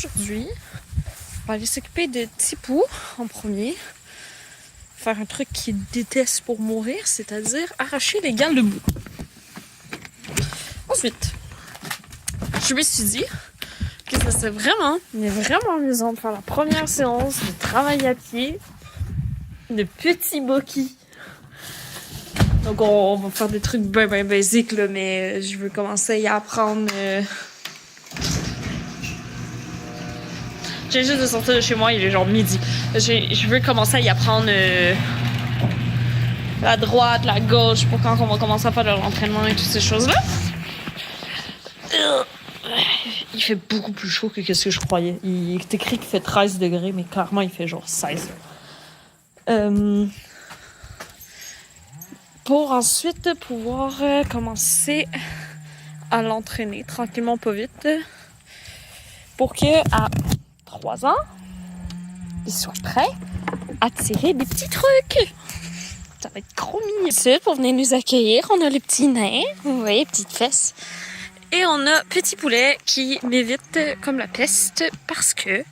aujourd'hui, on va aller s'occuper de Tipou en premier. Faire un truc qu'il déteste pour mourir, c'est-à-dire arracher les gales de boue. Ensuite, je me suis dit que ça serait vraiment amusant de faire la première séance de travail à pied de petits boquis. Donc on va faire des trucs bien basiques là, mais je veux commencer à y apprendre. J'ai juste de sortir de chez moi, il est genre midi. Je veux commencer à y apprendre la droite, la gauche, pour quand on va commencer à faire de l'entraînement et toutes ces choses-là. Il fait beaucoup plus chaud que ce que je croyais. Il est écrit qu'il fait 13 degrés, mais clairement il fait genre 16. Pour ensuite pouvoir commencer à l'entraîner tranquillement, pas vite, pour que à 3 ans, il soit prêt à tirer des petits trucs. Ça va être trop mignon. Ensuite, pour venir nous accueillir, on a le petit nain, vous voyez, petites fesses. Et on a Petit Poulet qui m'évite comme la peste parce que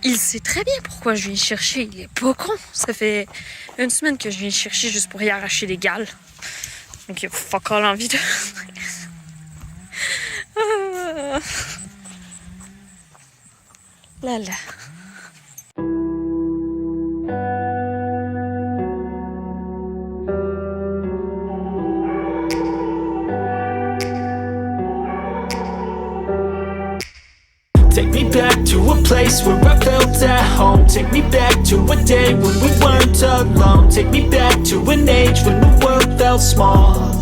il sait très bien pourquoi je viens chercher. Il est pas con. Ça fait 1 semaine que je viens chercher juste pour y arracher les gales. Donc il a fuck all envie de... Là là. Take me back to a place where I felt at home. Take me back to a day when we weren't alone. Take me back to an age when the world felt small.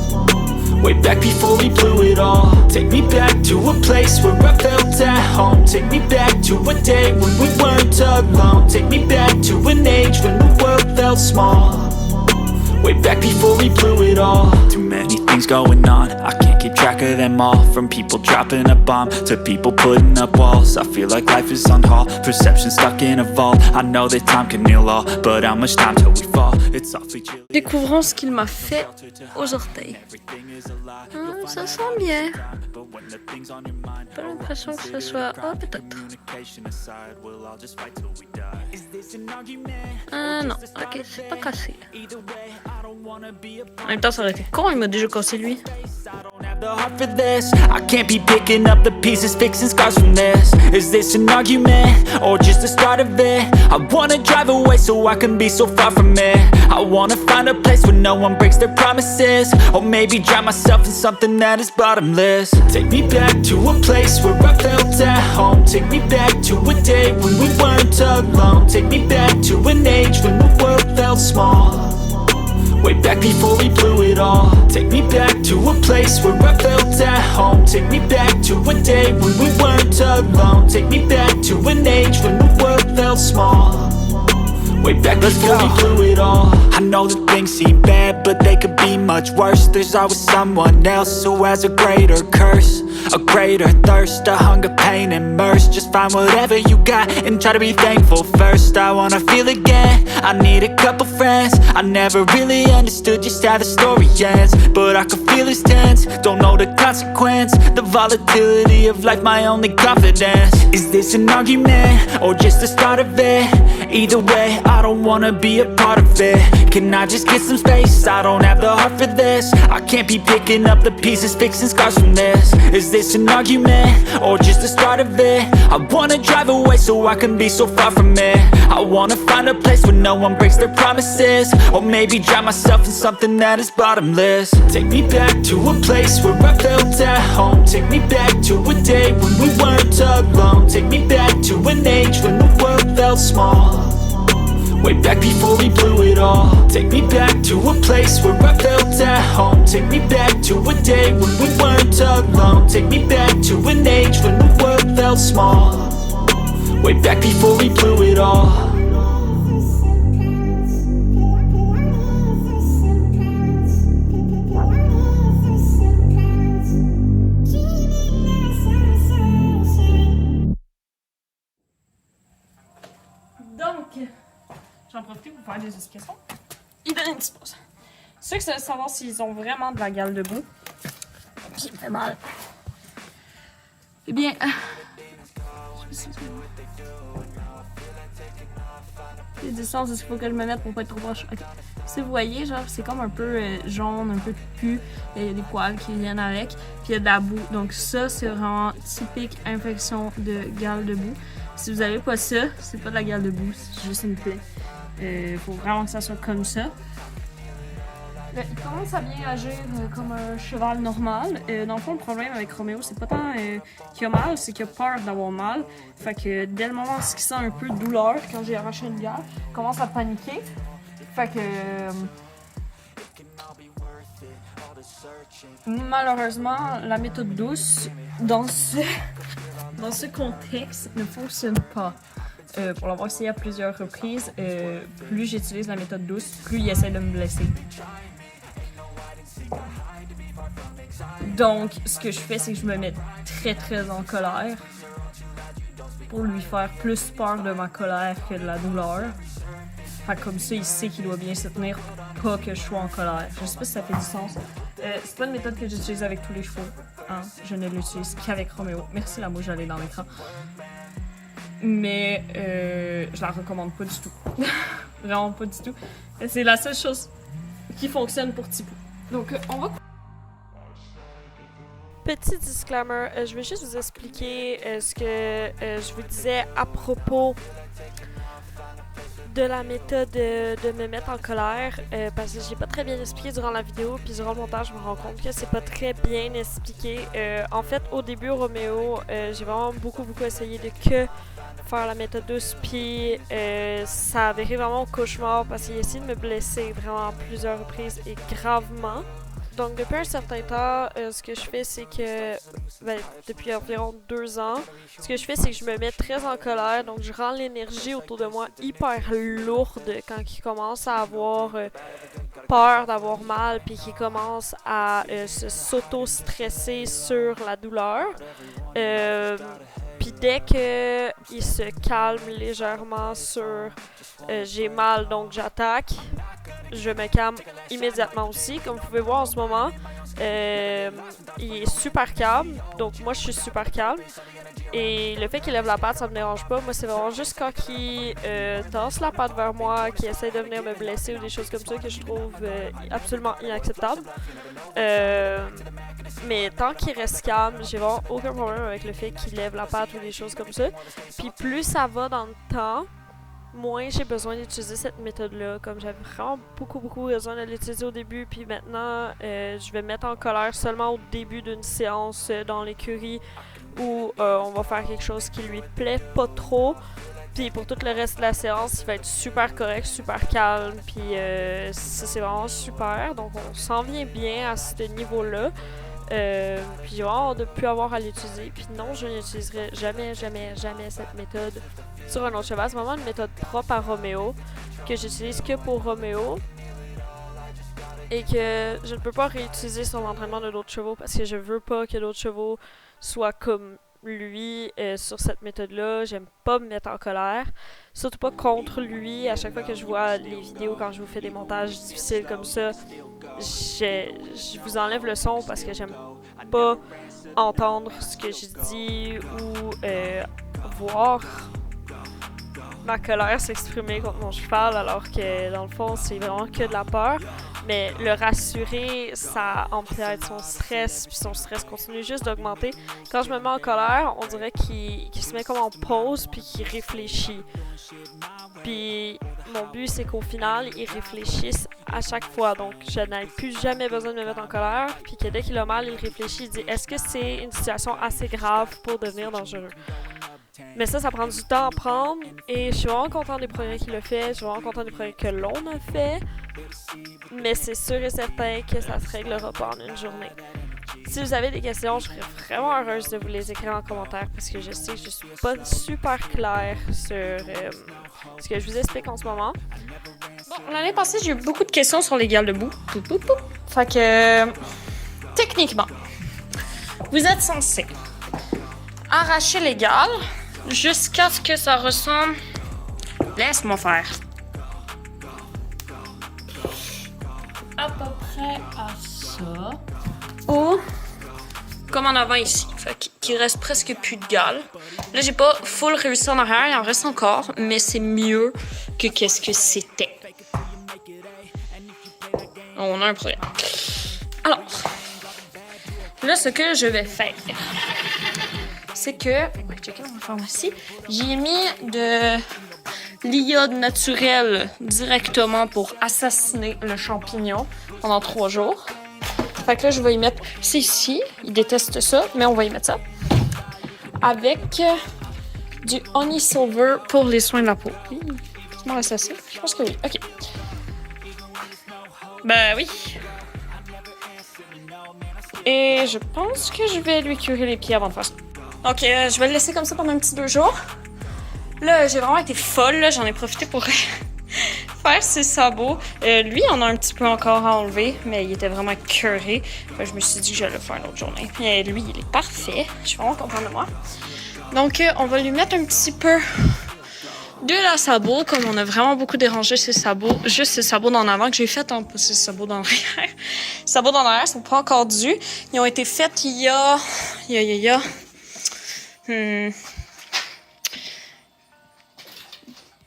Way back before we blew it all. Take me back to a place where I felt at home. Take me back to a day when we weren't alone. Take me back to an age when the world felt small. Way back before we blew it all. Too many things going on, I can't keep track of them all. From people dropping a bomb to people putting up walls. I feel like life is on hold, perception stuck in a vault. I know that time can heal all, but how much time till we fall? It's awfully chill. Découvrons ce qu'il m'a fait aux orteils. Ça sent bien. Pas l'impression que ce soit... Ah, peut-être. Non, ok, c'est pas cassé. En même temps, ça aurait été con, il m'a déjà cassé lui. I can't be picking up the pieces, fixing scars from this. Is this an argument, or just the start of it? I wanna drive away so I can be so far from it. I wanna find a place where no one breaks their promises. Or maybe drown myself in something that is bottomless. Take me back to a place where I felt at home. Take me back to a day when we weren't alone. Take me back to an age when the world felt small. Way back before we blew it all. Take me back to a place where I felt at home. Take me back to a day when we weren't alone. Take me back to an age when the world felt small. Way back before we blew it all. I know that things seem bad, but they could be much worse. There's always someone else who has a greater curse, a greater thirst, a hunger, pain, and mercy. Just find whatever you got and try to be thankful first. I wanna feel again, I need a couple friends. I never really understood just how the story ends, but I can feel it's tense, don't know the consequence. The volatility of life, my only confidence. Is this an argument, or just the start of it? Either way, I don't wanna be a part of it. Can I just get some space? I don't have the heart for this. I can't be picking up the pieces, fixing scars from this. Is this an argument, or just the start of it? I wanna drive away so I can be so far from it. I wanna find a place where no one breaks their promises. Or maybe drown myself in something that is bottomless. Take me back to a place where I felt at home. Take me back to a day when we weren't alone. Take me back to an age when the world felt small. Way back before we blew it all. Take me back to a place where I felt at home. Take me back to a day when we weren't alone. Take me back to an age when the world felt small. Way back before we blew it all. Donc, j'en profite pour faire des explications. Ils donnent une petite pause. Ceux qui veulent savoir s'ils ont vraiment de la gale de boue, qui me fait mal. Eh bien, je me Les distances, il faut que je me mette pour pas être trop proche. Ok. Si vous voyez, genre, c'est comme un peu jaune, un peu de pu. Il y a des poils qui viennent avec. Puis il y a de la boue. Donc ça, c'est vraiment typique infection de gale de boue. Si vous avez pas ça, c'est pas de la gale de boue, c'est juste une plaie. Faut vraiment que ça soit comme ça. Il commence à bien agir comme un cheval normal. Dans le fond, le problème avec Roméo, c'est pas tant qu'il a mal, c'est qu'il a peur d'avoir mal. Fait que dès le moment où il sent un peu de douleur, quand j'ai arraché une gale, il commence à paniquer. Fait que malheureusement, la méthode douce dans ce contexte ne fonctionne pas. Pour l'avoir essayé à plusieurs reprises, plus j'utilise la méthode douce, plus il essaie de me blesser. Donc, ce que je fais, c'est que je me mets très en colère pour lui faire plus peur de ma colère que de la douleur. Fait que comme ça, il sait qu'il doit bien se tenir, pas que je sois en colère. Je sais pas si ça fait du sens. C'est pas une méthode que j'utilise avec tous les chevaux. Hein? Je ne l'utilise qu'avec Roméo. Merci la mouche, j'allais dans l'écran. Mais je la recommande pas du tout. Vraiment pas du tout. C'est la seule chose qui fonctionne pour Tipou. Donc, on va... Petit disclaimer, je vais juste vous expliquer ce que je vous disais à propos de la méthode de me mettre en colère, parce que j'ai pas très bien expliqué durant la vidéo, puis durant le montage, je me rends compte que c'est pas très bien expliqué. En fait, au début, Roméo, j'ai vraiment beaucoup essayé de faire la méthode douce, puis ça a viré vraiment au cauchemar parce qu'il a essayé de me blesser vraiment à plusieurs reprises et gravement. Donc depuis un certain temps, ce que je fais, c'est que, depuis environ 2 ans, ce que je fais, c'est que je me mets très en colère, donc je rends l'énergie autour de moi hyper lourde quand il commence à avoir peur d'avoir mal, puis qu'il commence à s'auto-stresser sur la douleur. Puis dès qu'il se calme légèrement sur j'ai mal, donc j'attaque, je me calme immédiatement aussi. Comme vous pouvez voir en ce moment, il est super calme, donc moi je suis super calme. Et le fait qu'il lève la patte, ça me dérange pas. Moi, c'est vraiment juste quand il tasse la patte vers moi, qu'il essaie de venir me blesser ou des choses comme ça que je trouve absolument inacceptable. Mais tant qu'il reste calme, j'ai vraiment aucun problème avec le fait qu'il lève la patte ou des choses comme ça. Puis plus ça va dans le temps, moins j'ai besoin d'utiliser cette méthode-là. Comme j'avais vraiment beaucoup besoin de l'utiliser au début, puis maintenant, je vais me mettre en colère seulement au début d'une séance dans l'écurie où on va faire quelque chose qui lui plaît pas trop. Puis pour tout le reste de la séance, il va être super correct, super calme, puis ça c'est vraiment super. Donc on s'en vient bien à ce niveau-là. Puis j'ai vraiment de plus avoir à l'utiliser. Puis non, je n'utiliserai jamais cette méthode sur un autre cheval. C'est vraiment une méthode propre à Roméo, que j'utilise que pour Roméo. Et que je ne peux pas réutiliser sur l'entraînement de d'autres chevaux parce que je veux pas que d'autres chevaux soient comme lui sur cette méthode-là. J'aime pas me mettre en colère. Surtout pas contre lui. À chaque fois que je vois les vidéos, quand je vous fais des montages difficiles comme ça, je vous enlève le son parce que j'aime pas entendre ce que je dis ou voir ma colère s'exprimer contre mon cheval, alors que dans le fond, c'est vraiment que de la peur. Mais le rassurer, ça empiète son stress, puis son stress continue juste d'augmenter. Quand je me mets en colère, on dirait qu'il se met comme en pause, puis qu'il réfléchit. Puis mon but, c'est qu'au final, il réfléchisse à chaque fois. Donc, je n'ai plus jamais besoin de me mettre en colère, puis que dès qu'il a mal, il réfléchit, il dit « Est-ce que c'est une situation assez grave pour devenir dangereux? » Mais ça prend du temps à prendre et je suis vraiment contente des progrès qu'il a fait, je suis vraiment contente des progrès que l'on a fait, mais c'est sûr et certain que ça se réglera pas en une journée. Si vous avez des questions, je serais vraiment heureuse de vous les écrire en commentaire parce que je sais que je suis pas super claire sur ce que je vous explique en ce moment. Bon, l'année passée, j'ai eu beaucoup de questions sur les gales de boue. Fait que, techniquement, vous êtes censé arracher les gales jusqu'à ce que ça ressemble... Laisse-moi faire. À peu près à ça. Ou comme en avant ici. Fait qu'il reste presque plus de gales. Là, j'ai pas full réussi en arrière, il en reste encore, mais c'est mieux que qu'est-ce que c'était. On a un problème. Alors, là, ce que je vais faire, c'est que, on va checker dans la pharmacie, j'ai mis de l'iode naturel directement pour assassiner le champignon pendant 3 jours. Fait que là, je vais y mettre, c'est ici, il déteste ça, mais on va y mettre ça. Avec du Honey Silver pour les soins de la peau. Comment assassin? Je pense que oui. OK. Ben oui. Et je pense que je vais lui curer les pieds avant de faire ça. Donc, je vais le laisser comme ça pendant un petit 2 jours. Là, j'ai vraiment été folle. J'en ai profité pour faire ses sabots. Lui, on a un petit peu encore à enlever, mais il était vraiment écœuré. Je me suis dit que j'allais le faire l'autre journée. Et lui, il est parfait. Je suis vraiment contente de moi. Donc, on va lui mettre un petit peu de la sabot, comme on a vraiment beaucoup dérangé ses sabots. Juste ces sabots d'en avant que j'ai fait, hein, pas ces sabots d'en arrière. Les sabots d'en arrière sont pas encore dus. Ils ont été faits il y a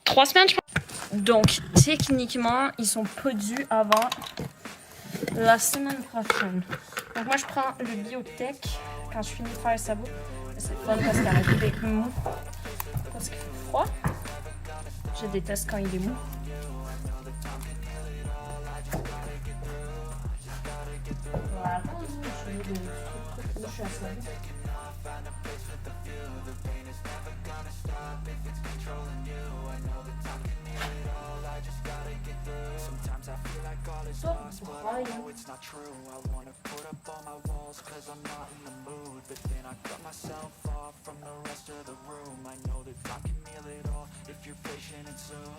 3 semaines, je pense. Donc, techniquement, ils sont pas dus avant la semaine prochaine. Donc, moi, je prends le Biotech quand je finis de faire le sabot. C'est fun parce qu'il arrête d'être mou. Parce qu'il fait froid. Je déteste quand il est mou. Voilà. It's not true. I wanna put up all my walls 'cause I'm not in the mood. But then I cut myself off from the rest of the room. I know that I can heal it all if you're patient and soon.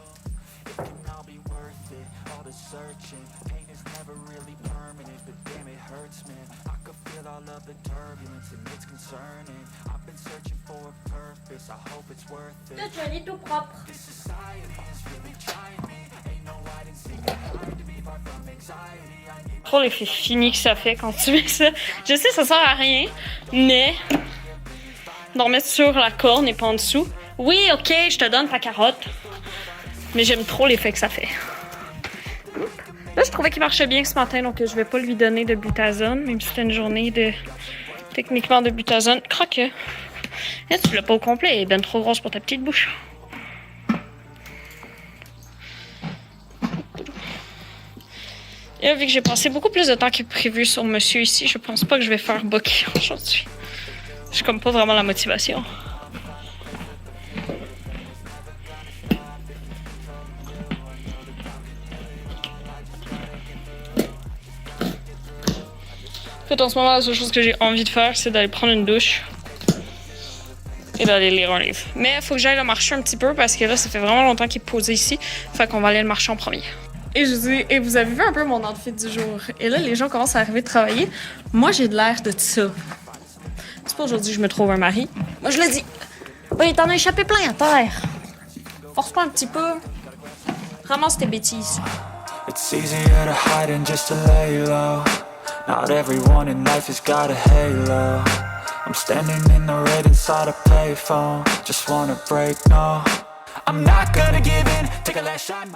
It can all be worth it, all the searching. Pain is never really permanent, but damn it hurts, man. I could feel all of the turbulence and it's concerning. I've been searching for a purpose, I hope it's worth it. Là, tu as les tout propre. This society is really trying me. Ain't no hide and seek behind to be far from anxiety. Trop l'effet fini que ça fait quand tu mets ça. Je sais, ça sert à rien, mais d'en mettre sur la corne et pas en dessous. Oui, ok, je te donne ta carotte. Mais j'aime trop l'effet que ça fait. Là, je trouvais qu'il marchait bien ce matin, donc je vais pas lui donner de butazone, même si c'était une journée de techniquement de butazone. Croque. Et tu l'as pas au complet, elle est ben trop grosse pour ta petite bouche. Et là, vu que j'ai passé beaucoup plus de temps que prévu sur monsieur ici, je pense pas que je vais faire bokeh aujourd'hui. J'ai comme pas vraiment la motivation. En fait, en ce moment, la seule chose que j'ai envie de faire, c'est d'aller prendre une douche et d'aller lire un livre. Mais il faut que j'aille le marcher un petit peu parce que là, ça fait vraiment longtemps qu'il est posé ici. Fait qu'on va aller le marcher en premier. Et vous avez vu un peu mon outfit du jour. Et là, les gens commencent à arriver de travailler. Moi, j'ai de l'air de ça. C'est pas aujourd'hui que je me trouve un mari. Moi, je le dis. Oui, t'en as échappé plein à terre. Force-toi un petit peu. Ramasse tes bêtises. It's easier to hide than just to lay low. Not everyone in life has got a halo. I'm standing in the red inside a payphone. Just wanna break, no. I'm not gonna give in. Take a last shot,